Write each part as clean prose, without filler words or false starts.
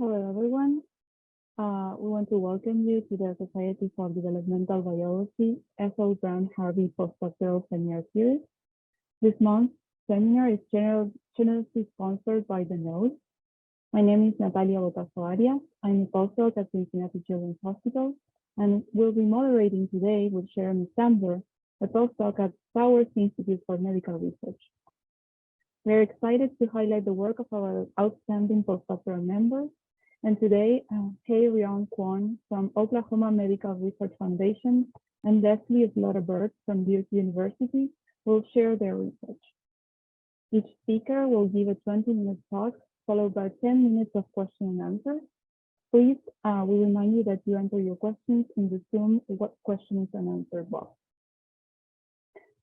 Hello, everyone. We want to welcome you to the Society for Developmental Biology Ethel Browne Harvey Postdoctoral Seminar Series. This month's seminar is generously sponsored by the Node. My name is Natalia Bottasso Arias. I'm a postdoc at Cincinnati Children's Hospital and will be moderating today with Sandler, a postdoc at Stowers Institute for Medical Research. We're excited to highlight the work of our outstanding postdoctoral members. And today, Hae Ryong Kwon from Oklahoma Medical Research Foundation and Leslie Slota-Burtt from Duke University will share their research. Each speaker will give a 20-minute talk, followed by 10 minutes of question and answer. Please, we remind you that you enter your questions in the Zoom questions and answer box.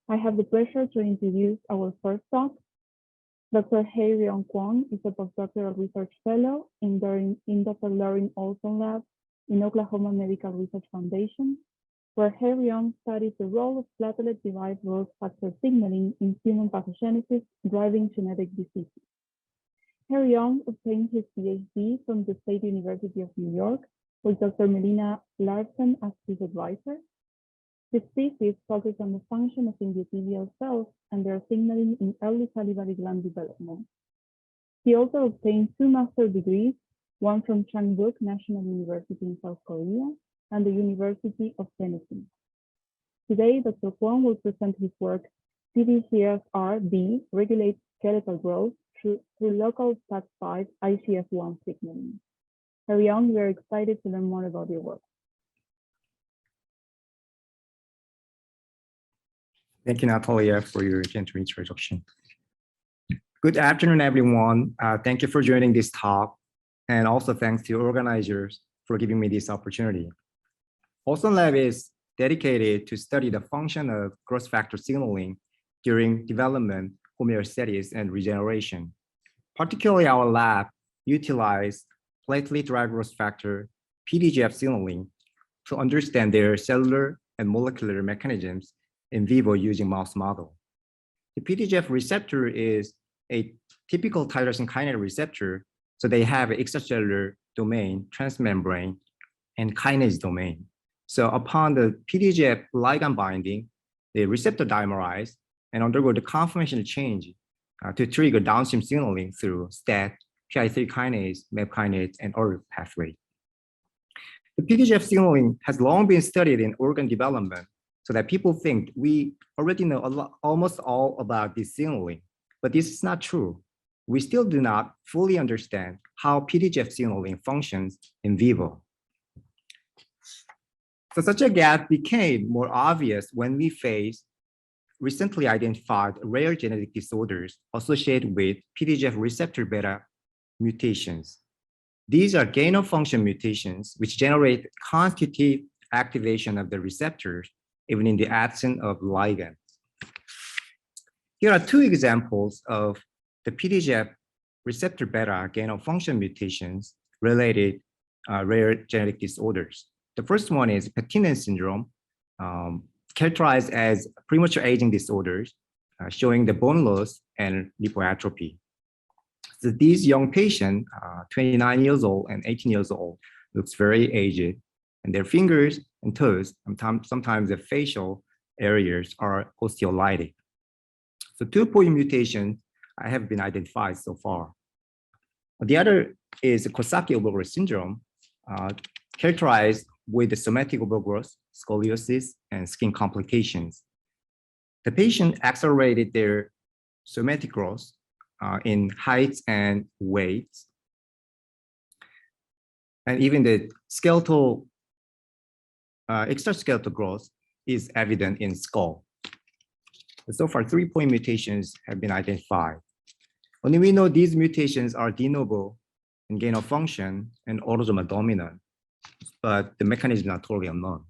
I have the pleasure to introduce our first talk. Dr. Hae Ryong Kwon is a postdoctoral research fellow in Dr. Lauren Olson Lab in Oklahoma Medical Research Foundation, where Hae Ryong studies the role of platelet-derived growth factor signaling in human pathogenesis driving genetic diseases. Hae Ryong obtained his PhD from the State University of New York with Dr. Melina Larsen as his advisor. His thesis focused on the function of endothelial cells and their signaling in early salivary gland development. He also obtained 2 master's degrees, one from Changbuk National University in South Korea and the University of Tennessee. Today, Dr. Kwon will present his work, PDGFR-B regulates skeletal growth through local STAT5 IGF-1 signaling. Hae Ryong, we are excited to learn more about your work. Thank you, Natalia, for your gentle introduction. Good afternoon, everyone. Thank you for joining this talk, and also thanks to organizers for giving me this opportunity. Olson Lab is dedicated to study the function of growth factor signaling during development, homeostasis, and regeneration. Particularly, our lab utilized platelet-derived growth factor, PDGF signaling, to understand their cellular and molecular mechanisms in vivo using mouse model. The PDGF receptor is a typical tyrosine kinase receptor, so they have an extracellular domain, transmembrane, and kinase domain. So upon the PDGF ligand binding, the receptor dimerize and undergo the conformational change to trigger downstream signaling through STAT, PI3 kinase, MEP kinase, and other pathway. The PDGF signaling has long been studied in organ development, so that people think we already know almost all about this signaling, but this is not true. We still do not fully understand how PDGF signaling functions in vivo. So such a gap became more obvious when we faced recently identified rare genetic disorders associated with PDGF receptor beta mutations. These are gain-of-function mutations which generate constitutive activation of the receptors even in the absence of ligand. Here are 2 examples of the PDGF receptor beta gain-of-function mutations related rare genetic disorders. The first one is Penttinen syndrome, characterized as premature aging disorders, showing the bone loss and lipoatrophy. So these young patients, 29 years old and 18 years old, looks very aged, and their fingers and toes, sometimes the facial areas are osteolytic. So 2 point mutations have been identified so far. The other is Kawasaki overgrowth syndrome, characterized with the somatic overgrowth, scoliosis, and skin complications. The patient accelerated their somatic growth in height and weight, and even the skeletal extraskeletal growth is evident in skull. So far, 3 point mutations have been identified. Only we know these mutations are de novo and gain of function and autosomal dominant, but the mechanism is not totally unknown.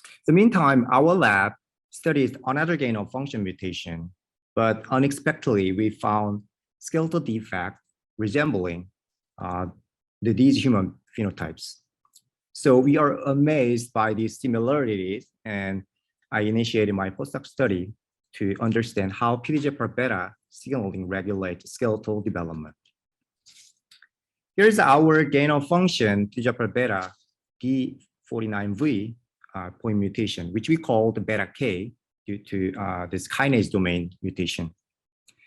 In the meantime, our lab studied another gain of function mutation, but unexpectedly, we found skeletal defect resembling these human phenotypes. So we are amazed by these similarities, and I initiated my postdoc study to understand how PDGFR beta signaling regulates skeletal development. Here's our gain of function TGFR beta D49V point mutation, which we call the beta K due to this kinase domain mutation.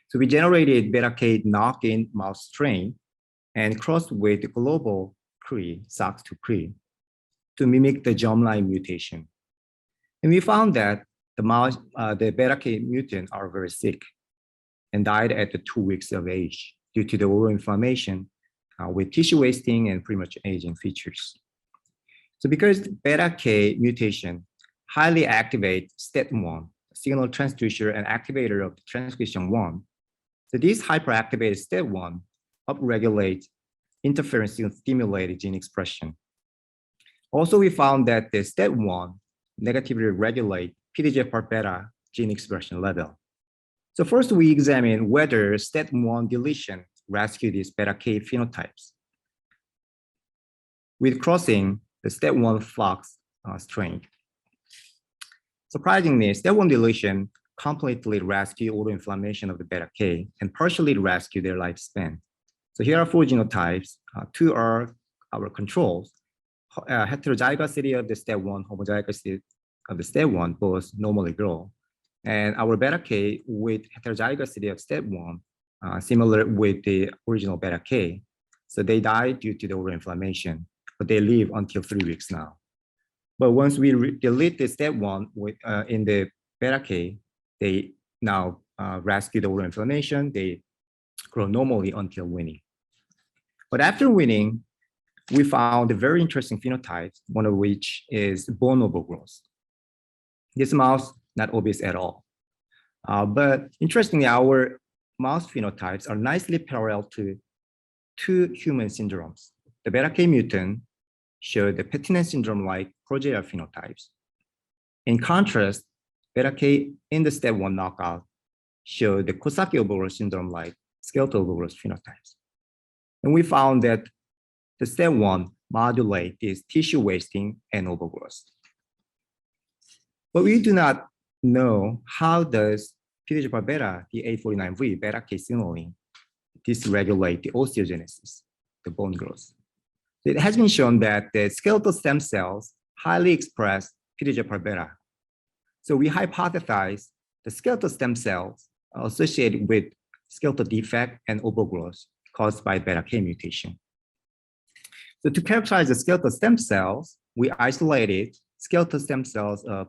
So we generated beta K knock-in mouse strain and crossed with the global CRE, SOX2 CRE, to mimic the germline mutation. And we found that the mouse, the beta K mutant are very sick and died at the 2 weeks of age due to the oral inflammation with tissue wasting and premature aging features. So because the beta K mutation highly activates STAT1, signal transducer and activator of transcription 1, so these hyperactivated STAT1 upregulate interference-stimulated gene expression. Also, we found that the STAT1 negatively regulate PDGFR beta gene expression level. So first we examine whether STAT1 deletion rescue these beta K phenotypes. With crossing the STAT1 flux strain. Surprisingly, STAT1 deletion completely rescue autoinflammation of the beta K and partially rescue their lifespan. So here are 4 genotypes. 2 are our controls. Heterozygosity of the STAT1, homozygosity of the STAT1 both normally grow. And our beta K with heterozygosity of STAT1, similar with the original beta K. So they die due to the autoinflammation, but they live until 3 weeks now. But once we delete the STAT1 with, in the beta K, they now rescue the autoinflammation. They grow normally until weaning. But after weaning, we found a very interesting phenotypes, one of which is bone overgrowth. This mouse, not obvious at all. But interestingly, our mouse phenotypes are nicely parallel to 2 human syndromes. The beta K mutant showed the Penttinen syndrome-like progeria phenotypes. In contrast, beta K in the STAT1 knockout showed the Kosaki overgrowth syndrome-like skeletal overgrowth phenotypes. And we found that the STAT1 modulate this tissue wasting and overgrowth. But we do not know how does PDGFR beta, the A49V, beta K signaling, dysregulate the osteogenesis, the bone growth. It has been shown that the skeletal stem cells highly express PDGFR beta. So we hypothesize the skeletal stem cells are associated with skeletal defect and overgrowth caused by beta K mutation. So to characterize the skeletal stem cells, we isolated skeletal stem cells of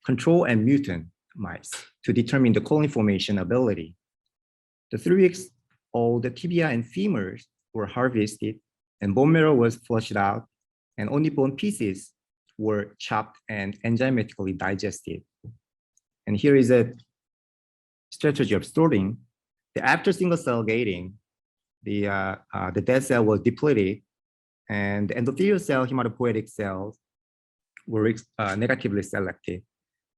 control and mutant mice to determine the colony formation ability. The 3 weeks old tibia and femurs were harvested and bone marrow was flushed out and only bone pieces were chopped and enzymatically digested. And here is a strategy of sorting. After single cell gating, the dead cell was depleted and the endothelial cell, hematopoietic cells were negatively selected.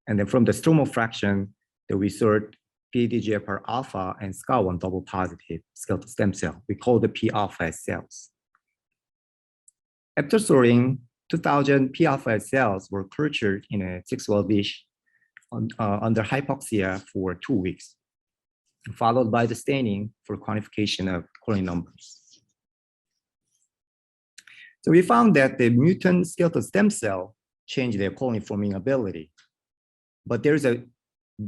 And then from the stromal fraction, we sort PDGFR alpha and SCA1 double positive skeletal stem cell. We call the P alpha S cells. After sorting, 2,000 P alpha S cells were cultured in a 6-well dish under hypoxia for 2 weeks, followed by the staining for quantification of colony numbers. So we found that the mutant skeletal stem cell changed their colony forming ability, but there's a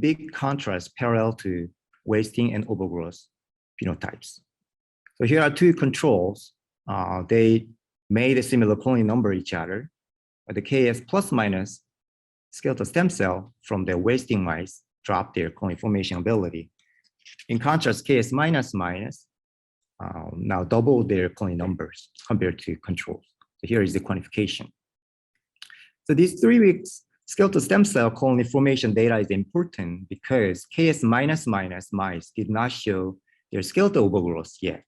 big contrast parallel to wasting and overgrowth phenotypes. So here are 2 controls. They made a similar colony number each other. The KS plus minus skeletal stem cell from the wasting mice dropped their colony formation ability. In contrast, KS minus minus now doubled their colony numbers compared to controls. So here is the quantification. So these 3 weeks skeletal stem cell colony formation data is important because KS minus minus mice did not show their skeletal overgrowth yet.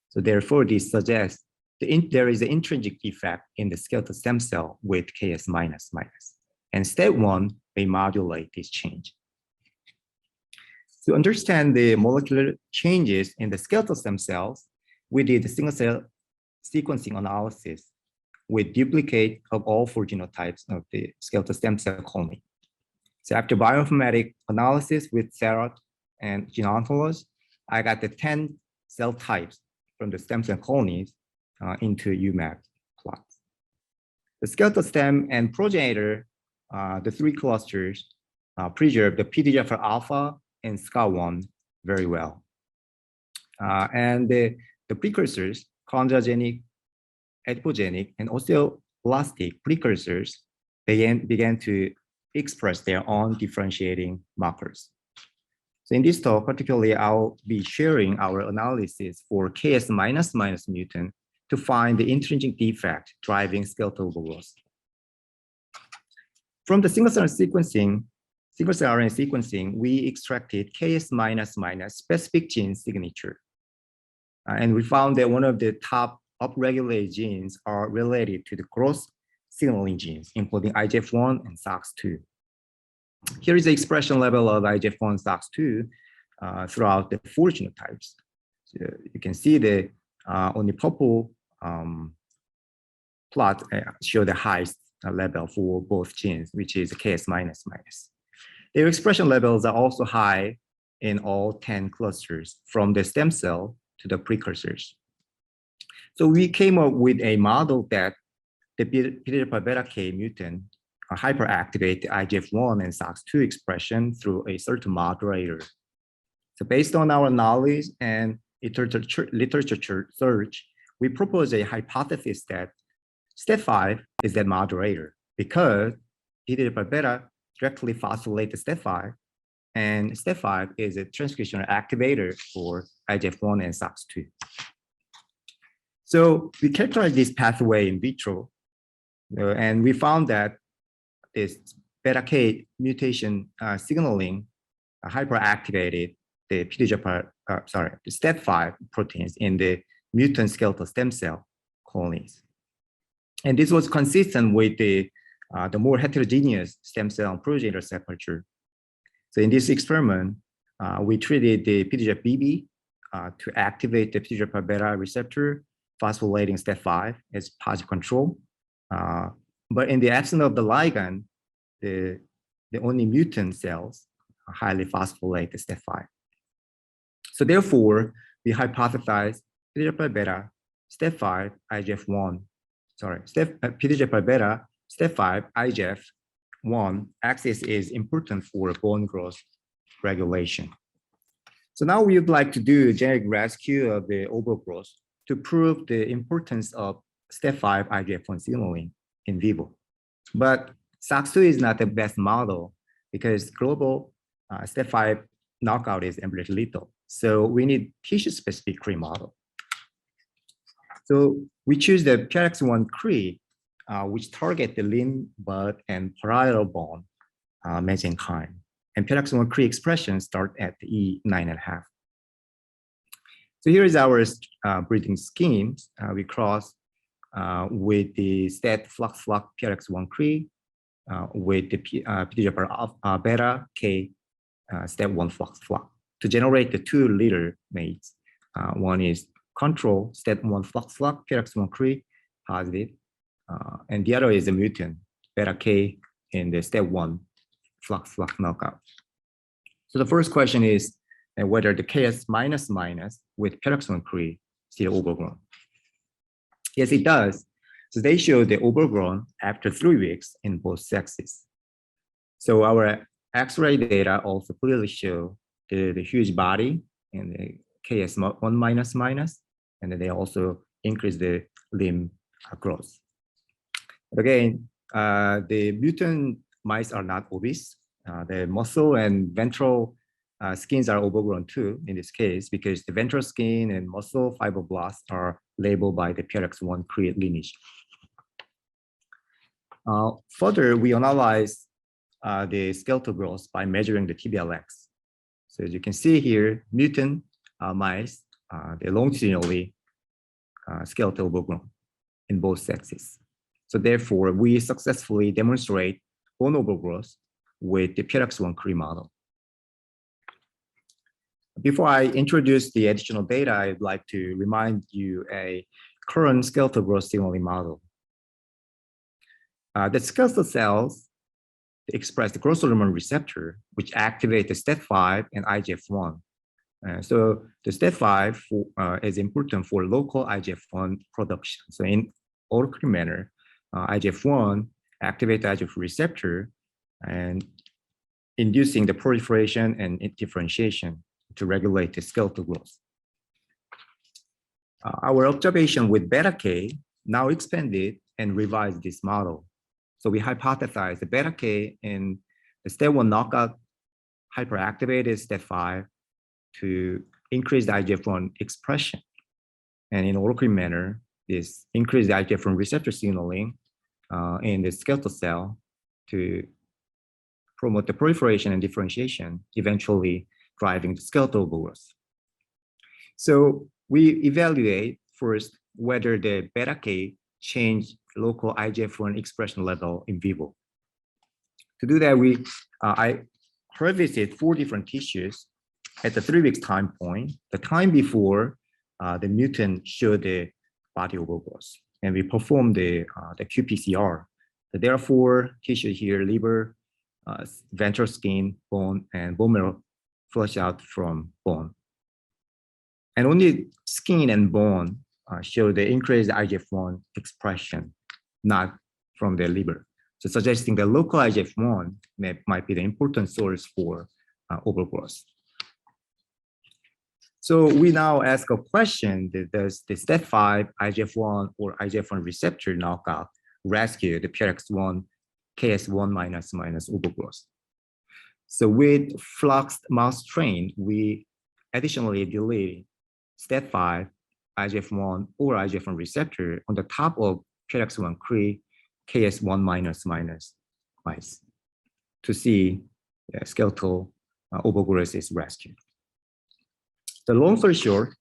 So therefore, this suggests there is an intrinsic defect in the skeletal stem cell with KS minus minus. And STAT1 may modulate this change. To understand the molecular changes in the skeletal stem cells, we did a single cell sequencing analysis with duplicate of all 4 genotypes of the skeletal stem cell colony. So after bioinformatic analysis with Serot and gene ontology, I got the 10 cell types from the stem cell colonies into UMAP plots. The skeletal stem and progenitor, the three clusters, preserve the PDGFR alpha and SCA1 very well. And the precursors, chondrogenic, adipogenic, and osteoblastic precursors began to express their own differentiating markers. So in this talk, particularly, I'll be sharing our analysis for KS mutant to find the intrinsic defect driving skeletal overgrowth. From the single-cell RNA sequencing, we extracted KS specific gene signature. And we found that one of the top upregulated genes are related to the growth signaling genes, including IGF-1 and SOX2. Here is the expression level of IGF-1 and SOX2 throughout the four genotypes. So you can see the on the purple plot show the highest level for both genes, which is KS Their expression levels are also high in all 10 clusters, from the stem cell to the precursors. So we came up with a model that the beta K mutant hyperactivate the IGF-1 and SOX2 expression through a certain moderator. So based on our knowledge and literature search, we propose a hypothesis that STEP5 is that moderator because beta directly phosphorylates STEP5, and STEP5 is a transcriptional activator for IGF-1 and SOX2. So we characterized this pathway in vitro, and we found that this beta K mutation signaling hyperactivated the the STEP5 proteins in the mutant skeletal stem cell colonies. And this was consistent with the more heterogeneous stem cell and progenitor separature. So in this experiment, we treated the PDGF-BB to activate the PDGF-beta receptor, phosphorylating STEP5 as positive control. But in the absence of the ligand, the only mutant cells highly phosphorylate the STEP5. So therefore, we hypothesized PDGF-beta, STEP5, IGF-1, PDGF-beta, STEP5, IGF-1 axis is important for bone growth regulation. So now we would like to do a genetic rescue of the overgrowth to prove the importance of STEP5 IGF-1 signaling in vivo. But SOX2 is not the best model because global STEP5 knockout is ambulatory lethal. So we need tissue-specific Cree model. So we choose the PRX1 Cree, which target the limb, butt, and parietal bone mesenchyme. And PRX1 Cree expression start at the E9.5. So here is our breeding scheme. We cross with the STEP flux PRX1 Cree with the PDGFR beta K STEP1 flux to generate the two leader mates. One is control STEP1 flux PRX1 Cree positive, and the other is a mutant beta K in the STEP1 flux knockout. So the first question is whether the KS with PRX1 Cree still overgrown. Yes, it does. So they show the overgrown after 3 weeks in both sexes. So our X-ray data also clearly show the huge body in the KS1 and then they also increase the limb growth. But again, the mutant mice are not obese. The muscle and ventral skins are overgrown too in this case because the ventral skin and muscle fibroblasts are labeled by the PRX1 Cree lineage. Further, we analyze the skeletal growth by measuring the TBLX. So as you can see here, mutant mice, they're longitudinally skeletal overgrown in both sexes. So therefore, we successfully demonstrate bone overgrowth with the PRX1 Cree model. Before I introduce the additional data, I'd like to remind you a current skeletal growth signaling model. The skeletal cells express the growth hormone receptor, which activate the STEP5 and IGF-1. So the STAT5 is important for local IGF-1 production. So in autocrine manner, IGF-1 activates the IGF receptor and inducing the proliferation and differentiation to regulate the skeletal growth. Our observation with beta-K now expanded and revised this model. So we hypothesized the beta-K in the STAT1 knockout hyperactivated STAT5 to increase the IGF-1 expression. And in autocrine manner, this increased the IGF-1 receptor signaling in the skeletal cell to promote the proliferation and differentiation, eventually driving the skeletal overgrowth. So we evaluate first whether the beta-K changed local IGF-1 expression level in vivo. To do that, I harvested 4 different tissues at the 3 weeks time point, the time before the mutant showed the body overgrowth. And we performed the qPCR. There are 4 tissues here: liver, ventral skin, bone, and bone marrow flush out from bone. And only skin and bone show the increased IGF-1 expression, not from the liver. So suggesting the local IGF-1 might be the important source for overgrowth. So we now ask a question: does the STAT5 IGF-1 or IGF-1 receptor knockout rescue the PRX1 KS1 minus overgrowth? So with fluxed mouse strain, we additionally delete STAT5 IGF-1 or IGF-1 receptor on the top of PRX1 KS1 minus mice to see skeletal overgrowth is rescued. The long story short,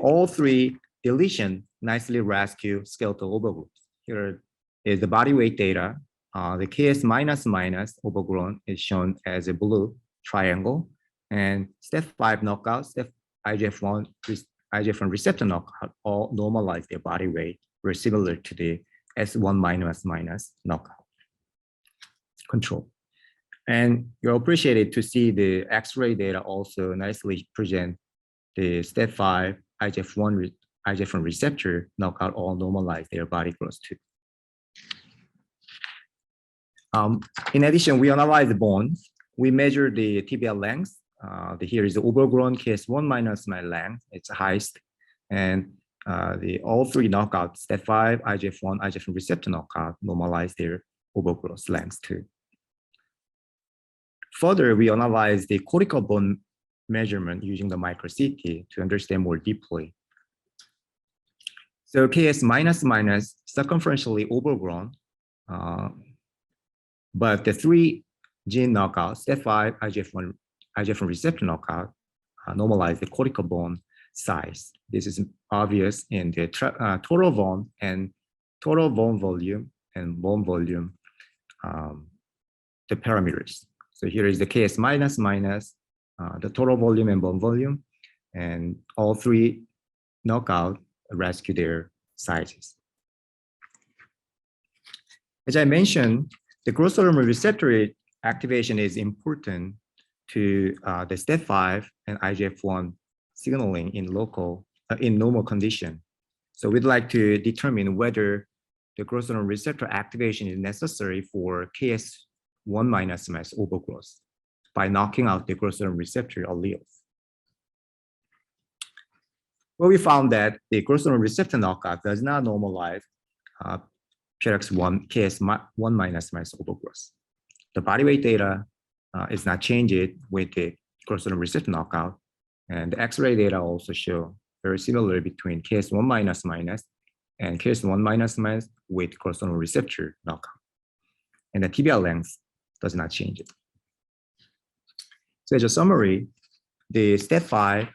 all 3 deletion nicely rescue skeletal overgrowth. Here is the body weight data. The KS minus overgrown is shown as a blue triangle, and STAT5 knockout, IGF-1 receptor knockout all normalize their body weight, very similar to the S1 minus knockout control. And you're appreciated to see the X-ray data also nicely present the STAT5 IGF-1 receptor knockout all normalize their body growth too. In addition, we analyze the bones. We measure the tibial length. Here is the overgrown KS1 minus my length, it's the highest. And all 3 knockouts, STAT5, IGF-1, IGF-1 receptor knockout normalize their overgrowth length too. Further, we analyze the cortical bone measurement using the micro-CT to understand more deeply. So KS minus circumferentially overgrown, but the 3 gene knockouts, STAT5, IGF-1 receptor knockout, normalize the cortical bone size. This is obvious in the total bone volume and bone volume, the parameters. So here is the KS minus, the total volume and bone volume, and all 3 knockout rescue their sizes. As I mentioned, the growth hormone receptor activation is important to the STAT5 and IGF-1 signaling in normal condition. So we'd like to determine whether the growth hormone receptor activation is necessary for KS1 minus overgrowth by knocking out the growth hormone receptor alleles. Well, we found that the growth hormone receptor knockout does not normalize PRX1 KS1 minus overgrowth. The body weight data is not changed with the growth hormone receptor knockout, and the X-ray data also show very similar between KS1 minus and KS1 minus with growth hormone receptor knockout, and the tibial length does not change it. So as a summary, the STAT5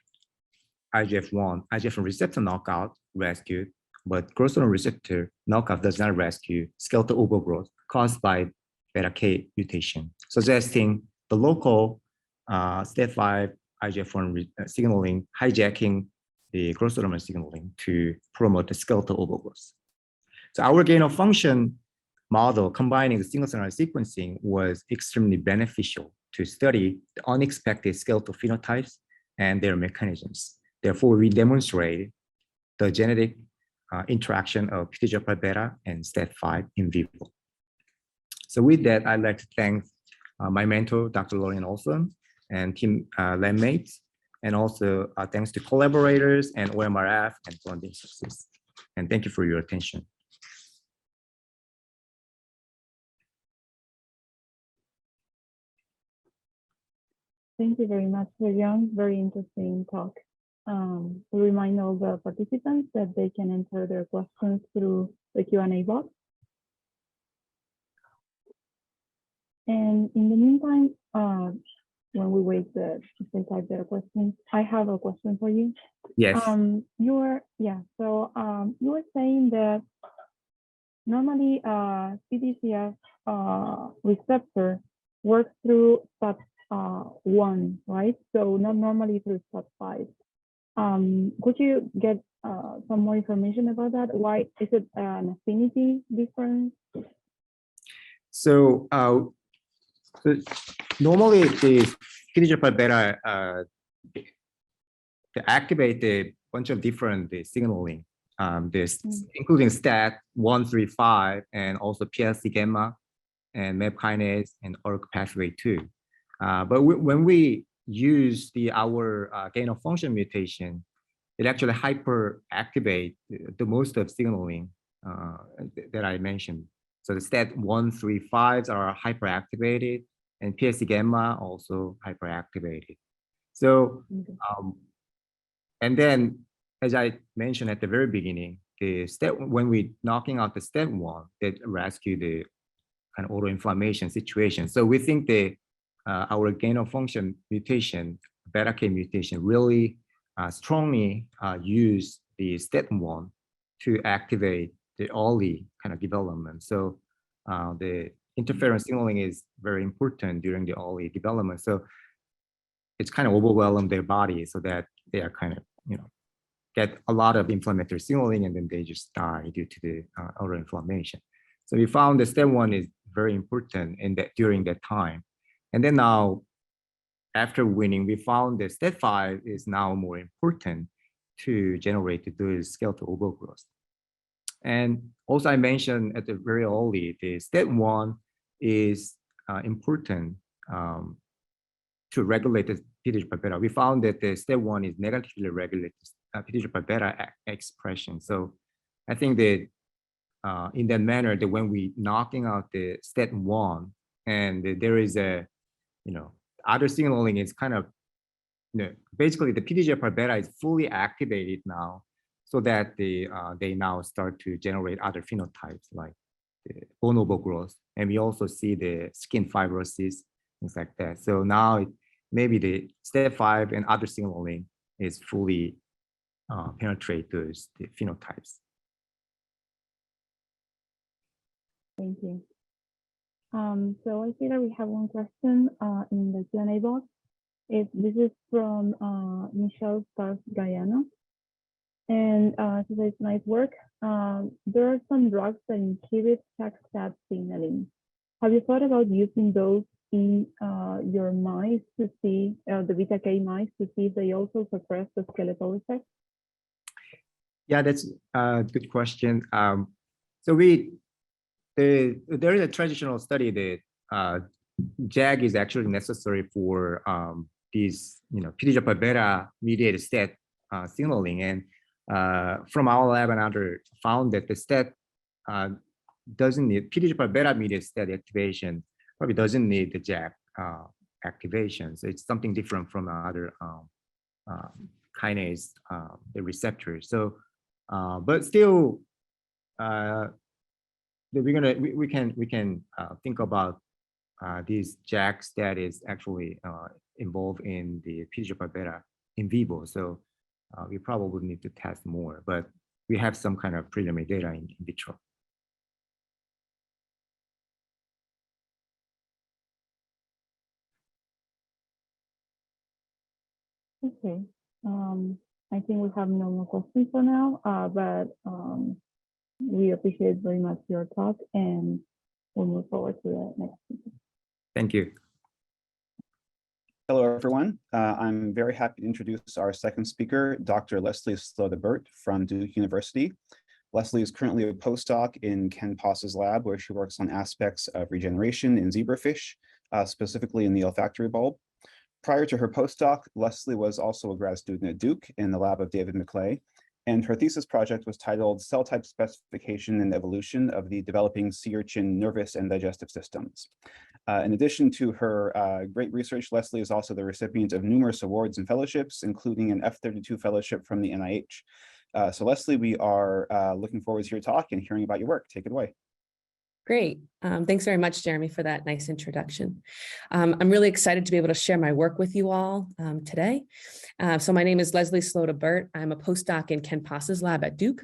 IGF-1 receptor knockout rescued, but growth hormone receptor knockout does not rescue skeletal overgrowth caused by beta-K mutation, suggesting the local STAT5 IGF-1 signaling hijacking the growth hormone signaling to promote the skeletal overgrowth. So our gain of function model combining the single-cell sequencing was extremely beneficial to study the unexpected skeletal phenotypes and their mechanisms. Therefore, we demonstrate the genetic interaction of TGFR-beta and STAT5 in vivo. So with that, I'd like to thank my mentor, Dr. Lorian Olson, and team lab mates, and also thanks to collaborators and OMRF and funding sources. And thank you for your attention. Thank you very much, Hae Ryong. Very interesting talk. We remind all the participants that they can enter their questions through the Q&A box. And in the meantime, when we wait if they type their questions, I have a question for you. Yes. You were saying that normally CTCF receptor works through STAT1, right? So not normally through STAT5. Could you get some more information about that? Why is it an affinity difference? So, normally the TGFR-beta they activate a bunch of different signaling, including STAT135 and also PLC gamma and MEP kinase and ERK pathway 2. But when we use our gain of function mutation, it actually hyperactivate the most of signaling that I mentioned. So the STAT135s are hyperactivated, and PLC gamma also hyperactivated. So, and then as I mentioned at the very beginning, when we knocking out the STAT1, that rescue the kind of autoinflammation situation. So we think our gain of function mutation, beta K mutation, really strongly use the STAT1 to activate the early kind of development. So the interference signaling is very important during the early development. So it's kind of overwhelm their body so that they are kind of, get a lot of inflammatory signaling and then they just die due to the autoinflammation. So we found the STAT1 is very important during that time. And then now, after winning, we found that STAT5 is now more important to generate those skeletal overgrowth. And also I mentioned at the very early, the STAT1 is important to regulate the TGFR-beta. We found that the STAT1 is negatively regulated TGFR-beta expression. So I think that in that manner, that when we knocking out the STAT1 and there is a, other signaling is kind of, basically the TGFR-beta is fully activated now, so that they now start to generate other phenotypes like the bone overgrowth, and we also see the skin fibrosis, things like that. So now maybe the STAT5 and other signaling is fully penetrate the phenotypes. Thank you. So I see that we have one question in the Q&A box. This is from Michelle Stars Guyana. And she says, nice work. There are some drugs that inhibit JAK-STAT signaling. Have you thought about using those in your mice to see, the beta K mice, to see if they also suppress the skeletal effect? Yeah, that's a good question. So there is a traditional study that JAG is actually necessary for these, TGFR-beta mediated STAT signaling. And from our lab and other found that the STAT doesn't need TGFR-beta mediated STAT activation, probably doesn't need the JAK activation. So it's something different from other kinase, the receptors. So, but still, we can think about these JAK status actually involved in the TGFR-beta in vivo. So we probably need to test more, but we have some kind of preliminary data in vitro. Okay. I think we have no more questions for now, but we appreciate very much your talk, and we'll move forward to the next. Thank you. Hello, everyone. I'm very happy to introduce our second speaker, Dr. Leslie Slota-Burtt from Duke University. Leslie is currently a postdoc in Ken Poss's lab, where she works on aspects of regeneration in zebrafish, specifically in the olfactory bulb. Prior to her postdoc, Leslie was also a grad student at Duke in the lab of David McClay, and her thesis project was titled Cell Type Specification and Evolution of the Developing Sea Urchin Nervous and Digestive Systems. In addition to her great research, Leslie is also the recipient of numerous awards and fellowships, including an F-32 fellowship from the NIH. So Leslie, we are looking forward to your talk and hearing about your work. Take it away. Great. Thanks very much, Jeremy, for that nice introduction. I'm really excited to be able to share my work with you all today. So my name is Leslie Slota-Burtt. I'm a postdoc in Ken Poss's lab at Duke.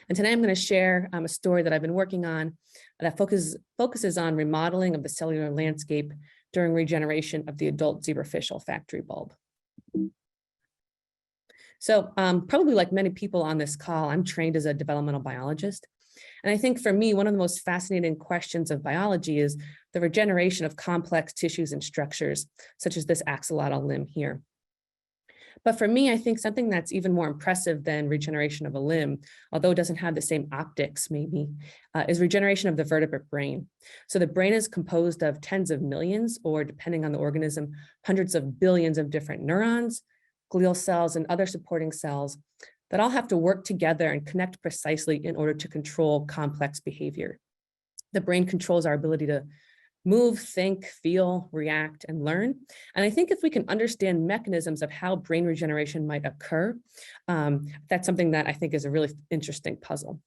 And today I'm going to share a story that I've been working on that focuses on remodeling of the cellular landscape during regeneration of the adult zebrafish olfactory bulb. So probably like many people on this call, I'm trained as a developmental biologist. And I think for me, one of the most fascinating questions of biology is the regeneration of complex tissues and structures, such as this axolotl limb here. But for me, I think something that's even more impressive than regeneration of a limb, although it doesn't have the same optics maybe, is regeneration of the vertebrate brain. So the brain is composed of tens of millions, or depending on the organism, hundreds of billions of different neurons, glial cells, and other supporting cells that all have to work together and connect precisely in order to control complex behavior. The brain controls our ability to move, think, feel, react, and learn. And I think if we can understand mechanisms of how brain regeneration might occur, that's something that I think is a really interesting puzzle.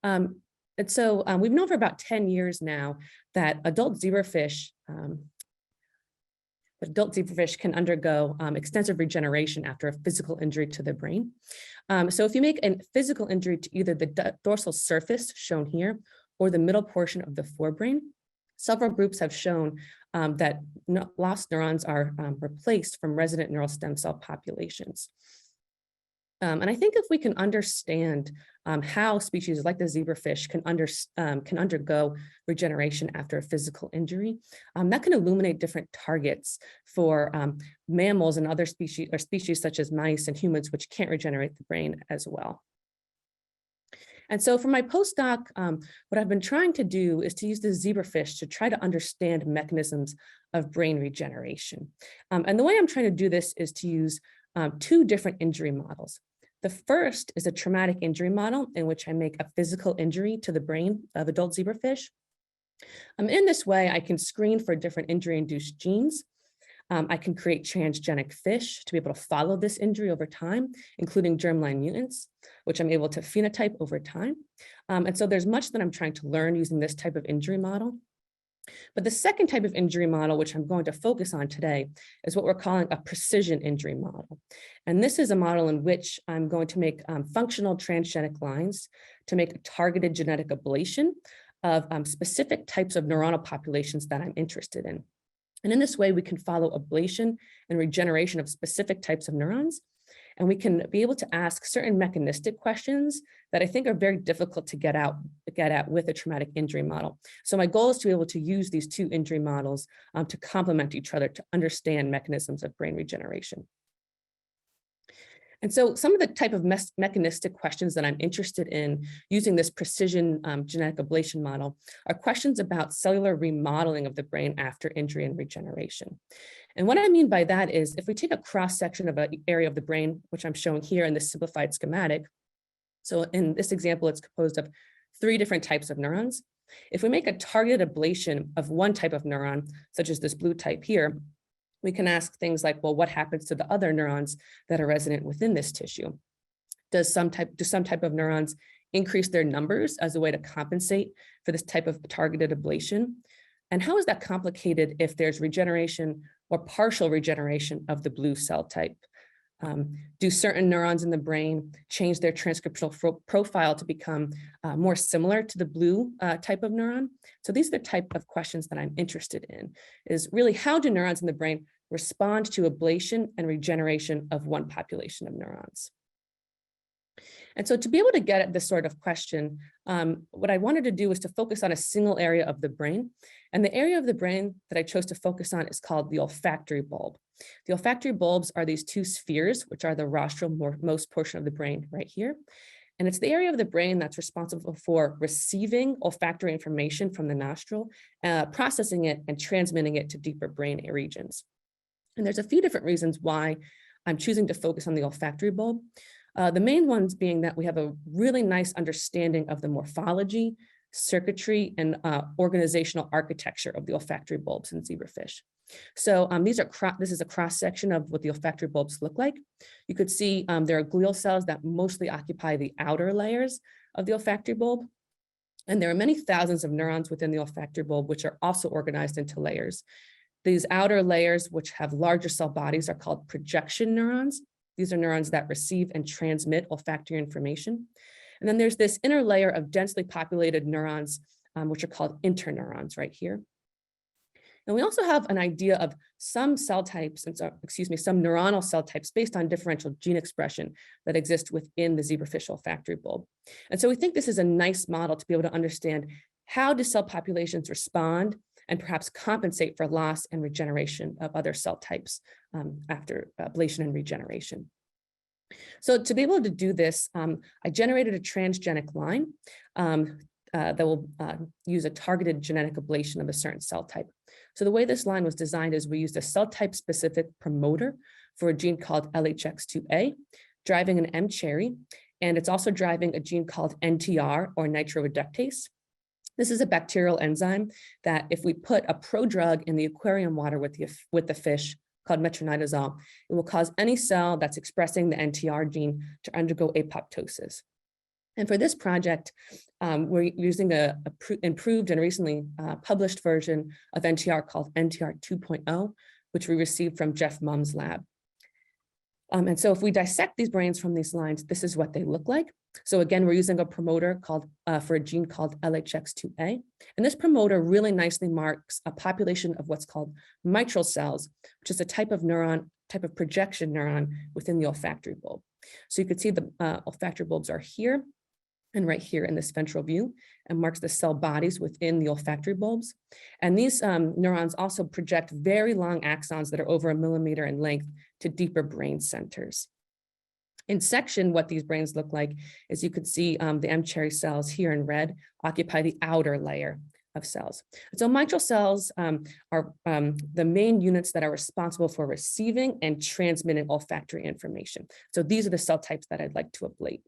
And so we've known for about 10 years now that adult zebrafish can undergo extensive regeneration after a physical injury to the brain. So if you make a physical injury to either the dorsal surface, shown here, or the middle portion of the forebrain, several groups have shown that lost neurons are replaced from resident neural stem cell populations. And I think if we can understand how species like the zebrafish can undergo regeneration after a physical injury, that can illuminate different targets for mammals and other species, or species such as mice and humans, which can't regenerate the brain as well. And so for my postdoc, what I've been trying to do is to use the zebrafish to try to understand mechanisms of brain regeneration. And the way I'm trying to do this is to use two different injury models. The first is a traumatic injury model in which I make a physical injury to the brain of adult zebrafish. In this way, I can screen for different injury-induced genes. I can create transgenic fish to be able to follow this injury over time, including germline mutants, which I'm able to phenotype over time. And so there's much that I'm trying to learn using this type of injury model. But the second type of injury model, which I'm going to focus on today, is what we're calling a precision injury model. And this is a model in which I'm going to make functional transgenic lines to make a targeted genetic ablation of specific types of neuronal populations that I'm interested in. And in this way, we can follow ablation and regeneration of specific types of neurons. And we can be able to ask certain mechanistic questions that I think are very difficult to get at with a traumatic injury model. So my goal is to be able to use these two injury models to complement each other to understand mechanisms of brain regeneration. And so some of the type of mechanistic questions that I'm interested in using this precision genetic ablation model are questions about cellular remodeling of the brain after injury and regeneration. And what I mean by that is if we take a cross section of an area of the brain, which I'm showing here in this simplified schematic. So in this example, it's composed of 3 different types of neurons. If we make a targeted ablation of one type of neuron, such as this blue type here, we can ask things like, well, what happens to the other neurons that are resident within this tissue? Do some type of neurons increase their numbers as a way to compensate for this type of targeted ablation? And how is that complicated if there's regeneration or partial regeneration of the blue cell type? Do certain neurons in the brain change their transcriptional profile to become more similar to the blue type of neuron? So these are the type of questions that I'm interested in, is really how do neurons in the brain respond to ablation and regeneration of one population of neurons? And so to be able to get at this sort of question, what I wanted to do was to focus on a single area of the brain. And the area of the brain that I chose to focus on is called the olfactory bulb. The olfactory bulbs are these two spheres, which are the rostrummost portion of the brain right here. And it's the area of the brain that's responsible for receiving olfactory information from the nostril, processing it and transmitting it to deeper brain regions. And there's a few different reasons why I'm choosing to focus on the olfactory bulb. The main ones being that we have a really nice understanding of the morphology, circuitry, and organizational architecture of the olfactory bulbs in zebrafish. So this is a cross-section of what the olfactory bulbs look like. You could see there are glial cells that mostly occupy the outer layers of the olfactory bulb. And there are many thousands of neurons within the olfactory bulb, which are also organized into layers. These outer layers, which have larger cell bodies, are called projection neurons. These are neurons that receive and transmit olfactory information. And then there's this inner layer of densely populated neurons, which are called interneurons right here. And we also have an idea of some cell types, some neuronal cell types based on differential gene expression that exist within the zebrafish olfactory bulb. And so we think this is a nice model to be able to understand how do cell populations respond and perhaps compensate for loss and regeneration of other cell types after ablation and regeneration. So to be able to do this, I generated a transgenic line that will use a targeted genetic ablation of a certain cell type. So the way this line was designed is we used a cell type specific promoter for a gene called LHX2A, driving an mCherry, and it's also driving a gene called NTR or nitroreductase. This is a bacterial enzyme that if we put a prodrug in the aquarium water with the fish called metronidazole, it will cause any cell that's expressing the NTR gene to undergo apoptosis. And for this project, we're using an improved and recently published version of NTR called NTR 2.0, which we received from Jeff Mumm's lab. And so if we dissect these brains from these lines, this is what they look like. So again, we're using a promoter for a gene called LHX2A. And this promoter really nicely marks a population of what's called mitral cells, which is a type of projection neuron within the olfactory bulb. So you could see the olfactory bulbs are here and right here in this ventral view, and marks the cell bodies within the olfactory bulbs. And these neurons also project very long axons that are over 1 millimeter in length to deeper brain centers. In section, what these brains look like is you could see the mCherry cells here in red occupy the outer layer of cells. So mitral cells are the main units that are responsible for receiving and transmitting olfactory information. So these are the cell types that I'd like to ablate.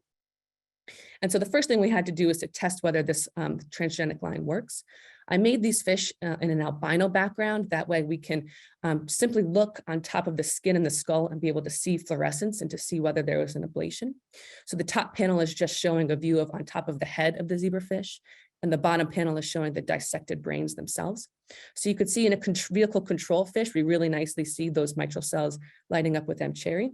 And so the first thing we had to do is to test whether this transgenic line works. I made these fish in an albino background. That way we can simply look on top of the skin and the skull and be able to see fluorescence and to see whether there was an ablation. So the top panel is just showing a view of on top of the head of the zebrafish, and the bottom panel is showing the dissected brains themselves. So you could see in a vehicle control fish, we really nicely see those mitral cells lighting up with mCherry.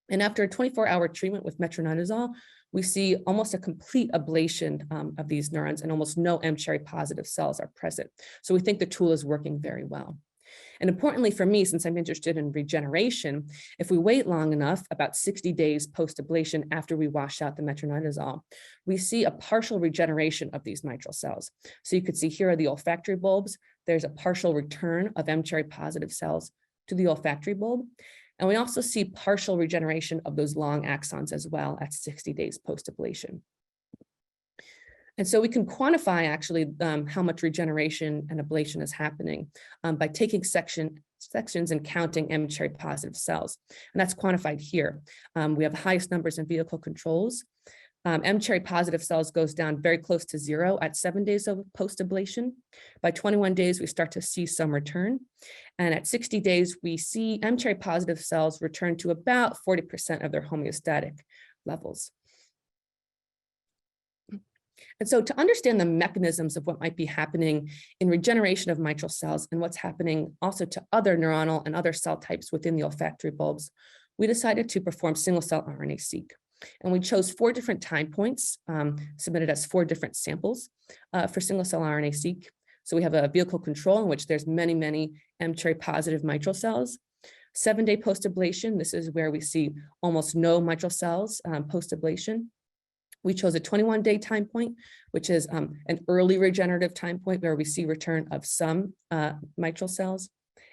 And after a 24-hour treatment with metronidazole, we see almost a complete ablation of these neurons, and almost no mCherry positive cells are present. So we think the tool is working very well. And importantly for me, since I'm interested in regeneration, if we wait long enough, about 60 days post-ablation after we wash out the metronidazole, we see a partial regeneration of these mitral cells. So you could see here are the olfactory bulbs. There's a partial return of mCherry positive cells to the olfactory bulb. And we also see partial regeneration of those long axons as well at 60 days post-ablation. And so we can quantify actually how much regeneration and ablation is happening by taking sections and counting mCherry positive cells. And that's quantified here. We have the highest numbers in vehicle controls. mCherry positive cells goes down very close to 0 at 7 days of post-ablation. By 21 days, we start to see some return. And at 60 days, we see mCherry positive cells return to about 40% of their homeostatic levels. And so to understand the mechanisms of what might be happening in regeneration of mitral cells and what's happening also to other neuronal and other cell types within the olfactory bulbs, we decided to perform single-cell RNA-seq. And we chose 4 different time points, submitted as 4 different samples for single-cell RNA-seq. So we have a vehicle control in which there's many, many mCherry positive mitral cells. 7-day post-ablation, this is where we see almost no mitral cells post-ablation. We chose a 21-day time point, which is an early regenerative time point where we see return of some mitral cells.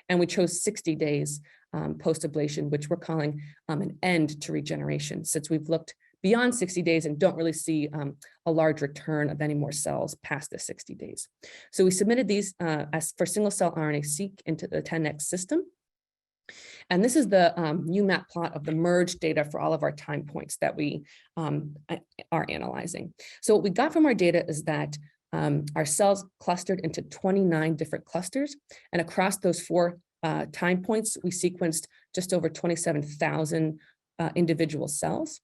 And we chose 60 days post-ablation, which we're calling an end to regeneration, since we've looked beyond 60 days and don't really see a large return of any more cells past the 60 days. So we submitted these as for single-cell RNA-seq into the 10X system. And this is the UMAP plot of the merged data for all of our time points that we are analyzing. So what we got from our data is that our cells clustered into 29 different clusters, and across those 4 time points, we sequenced just over 27,000 individual cells.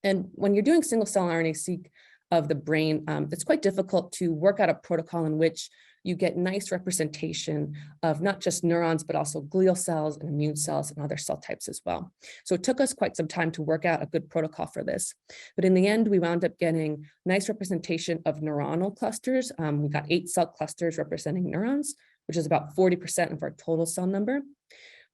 And when you're doing single-cell RNA-seq of the brain, it's quite difficult to work out a protocol in which you get nice representation of not just neurons, but also glial cells and immune cells and other cell types as well. So it took us quite some time to work out a good protocol for this. But in the end, we wound up getting nice representation of neuronal clusters. We got 8 cell clusters representing neurons, which is about 40% of our total cell number.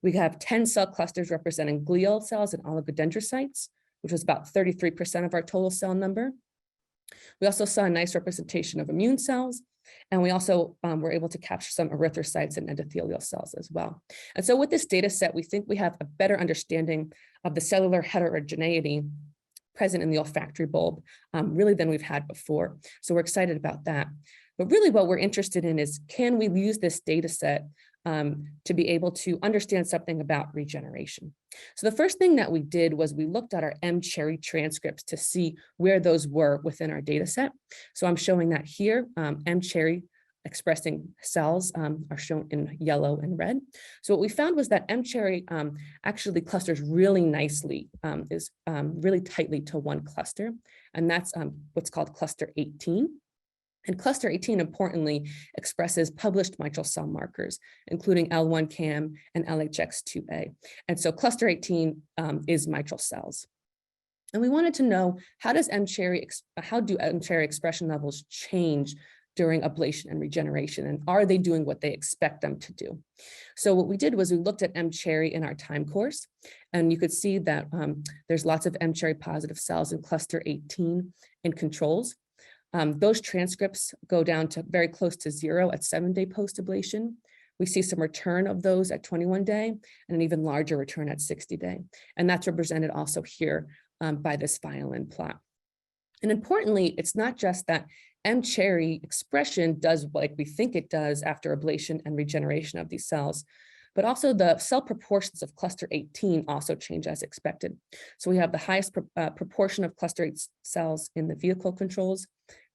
We have 10 cell clusters representing glial cells and oligodendrocytes, which was about 33% of our total cell number. We also saw a nice representation of immune cells, and we also were able to capture some erythrocytes and endothelial cells as well. And so with this data set, we think we have a better understanding of the cellular heterogeneity present in the olfactory bulb, really than we've had before. So we're excited about that. But really what we're interested in is, can we use this data set to be able to understand something about regeneration? So the first thing that we did was we looked at our mCherry transcripts to see where those were within our data set. So I'm showing that here. mCherry expressing cells are shown in yellow and red. So what we found was that mCherry actually clusters really nicely, really tightly to one cluster, and that's what's called cluster 18. And cluster 18, importantly, expresses published mitral cell markers, including L1-CAM and LHX2A. And so cluster 18 is mitral cells. And we wanted to know, how do mCherry expression levels change during ablation and regeneration? And are they doing what they expect them to do? So what we did was we looked at mCherry in our time course, and you could see that there's lots of mCherry positive cells in cluster 18 in controls. Those transcripts go down to very close to 0 at 7-day post-ablation. We see some return of those at 21-day and an even larger return at 60-day. And that's represented also here by this violin plot. And importantly, it's not just that mCherry expression does like we think it does after ablation and regeneration of these cells, but also the cell proportions of cluster 18 also change as expected. So we have the highest proportion of cluster 8 cells in the vehicle controls.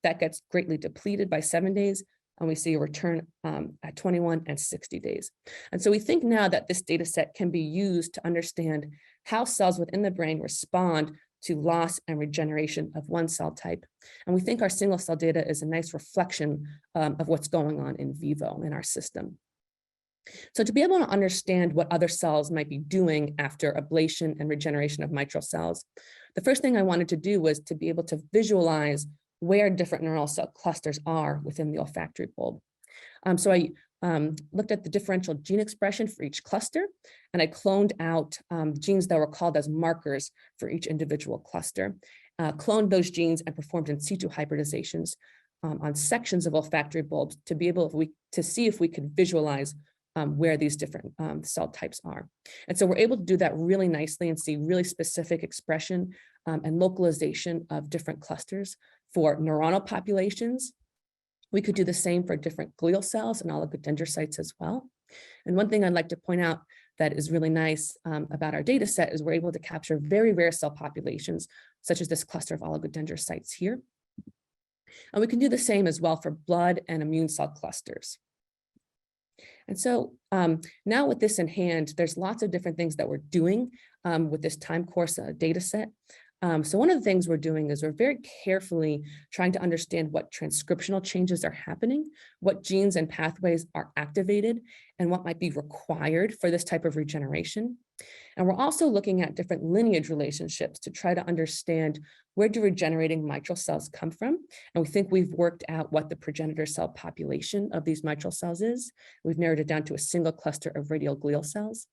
That gets greatly depleted by 7 days, and we see a return at 21 and 60 days. And so we think now that this data set can be used to understand how cells within the brain respond to loss and regeneration of one cell type. And we think our single cell data is a nice reflection of what's going on in vivo in our system. So to be able to understand what other cells might be doing after ablation and regeneration of mitral cells, the first thing I wanted to do was to be able to visualize where different neural cell clusters are within the olfactory bulb. So I looked at the differential gene expression for each cluster, and I cloned out genes that were called as markers for each individual cluster, cloned those genes and performed in situ hybridizations on sections of olfactory bulbs to be able to see if we could visualize where these different cell types are. And so we're able to do that really nicely and see really specific expression and localization of different clusters for neuronal populations. We could do the same for different glial cells and oligodendrocytes as well. And one thing I'd like to point out that is really nice about our data set is we're able to capture very rare cell populations, such as this cluster of oligodendrocytes here. And we can do the same as well for blood and immune cell clusters. And so now with this in hand, there's lots of different things that we're doing with this time course data set. So one of the things we're doing is we're very carefully trying to understand what transcriptional changes are happening, what genes and pathways are activated, and what might be required for this type of regeneration. And we're also looking at different lineage relationships to try to understand, where do regenerating mitral cells come from? And we think we've worked out what the progenitor cell population of these mitral cells is. We've narrowed it down to a single cluster of radial glial cells.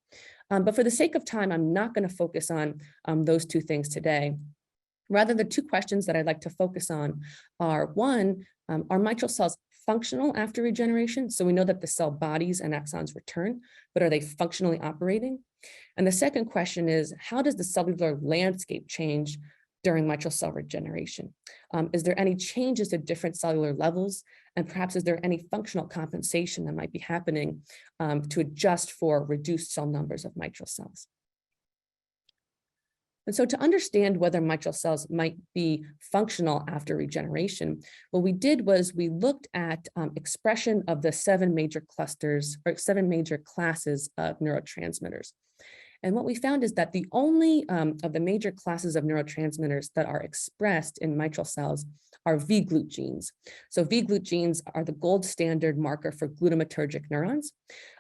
But for the sake of time, I'm not going to focus on those two things today. Rather, the two questions that I'd like to focus on are, one, are mitral cells functional after regeneration? So we know that the cell bodies and exons return, but are they functionally operating? And the second question is, how does the cellular landscape change during mitral cell regeneration? Is there any changes at different cellular levels? And perhaps is there any functional compensation that might be happening to adjust for reduced cell numbers of mitral cells? And so to understand whether mitral cells might be functional after regeneration, what we did was we looked at expression of the 7 major clusters or 7 major classes of neurotransmitters. And what we found is that the only of the major classes of neurotransmitters that are expressed in mitral cells are V-GLUT genes. So V-GLUT genes are the gold standard marker for glutamatergic neurons.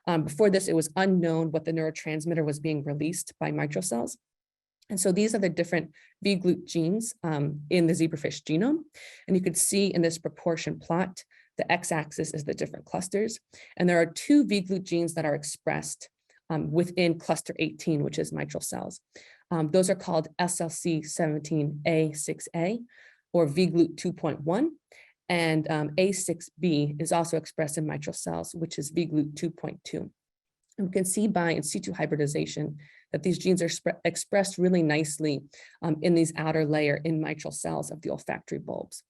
Before this, it was unknown what the neurotransmitter was being released by mitral cells. And so these are the different V-GLUT genes in the zebrafish genome. And you could see in this proportion plot, the x-axis is the different clusters. And there are 2 V-GLUT genes that are expressed within cluster 18, which is mitral cells. Those are called SLC17A6A or V-GLUT 2.1. And A6B is also expressed in mitral cells, which is V-GLUT 2.2. And we can see by in situ hybridization that these genes are expressed really nicely in these outer layer in mitral cells of the olfactory bulbs.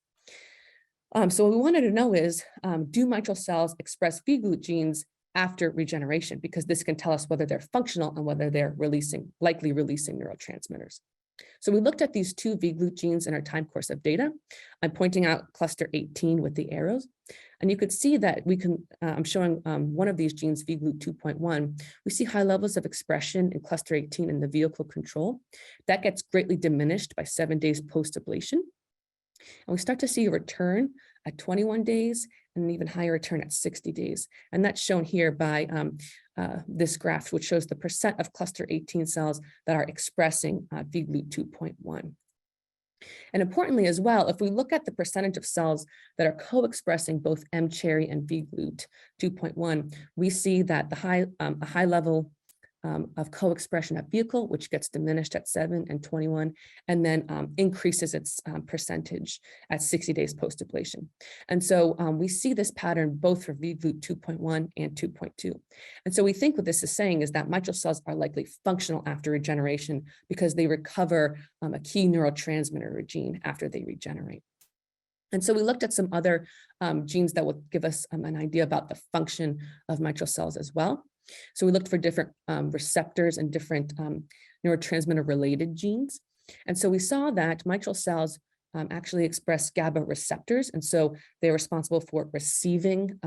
So what we wanted to know is, do mitral cells express V-GLUT genes after regeneration? Because this can tell us whether they're functional and whether they're likely releasing neurotransmitters. So we looked at these 2 V-GLUT genes in our time course of data. I'm pointing out cluster 18 with the arrows. And you could see that we can, I'm showing one of these genes, V-GLUT 2.1. We see high levels of expression in cluster 18 in the vehicle control. That gets greatly diminished by 7 days post-ablation. And we start to see a return at 21 days and an even higher return at 60 days. And that's shown here by this graph, which shows the percent of cluster 18 cells that are expressing V-GLUT 2.1. And importantly as well, if we look at the percentage of cells that are co-expressing both mCherry and V-GLUT 2.1, we see that a high level of co-expression at vehicle, which gets diminished at 7 and 21, and then increases its percentage at 60 days post-ablation. And so we see this pattern both for V-GLUT 2.1 and 2.2. And so we think what this is saying is that mitral cells are likely functional after regeneration because they recover a key neurotransmitter gene after they regenerate. And so we looked at some other genes that will give us an idea about the function of mitral cells as well. So we looked for different receptors and different neurotransmitter-related genes. And so we saw that mitral cells actually express GABA receptors. And so they're responsible for receiving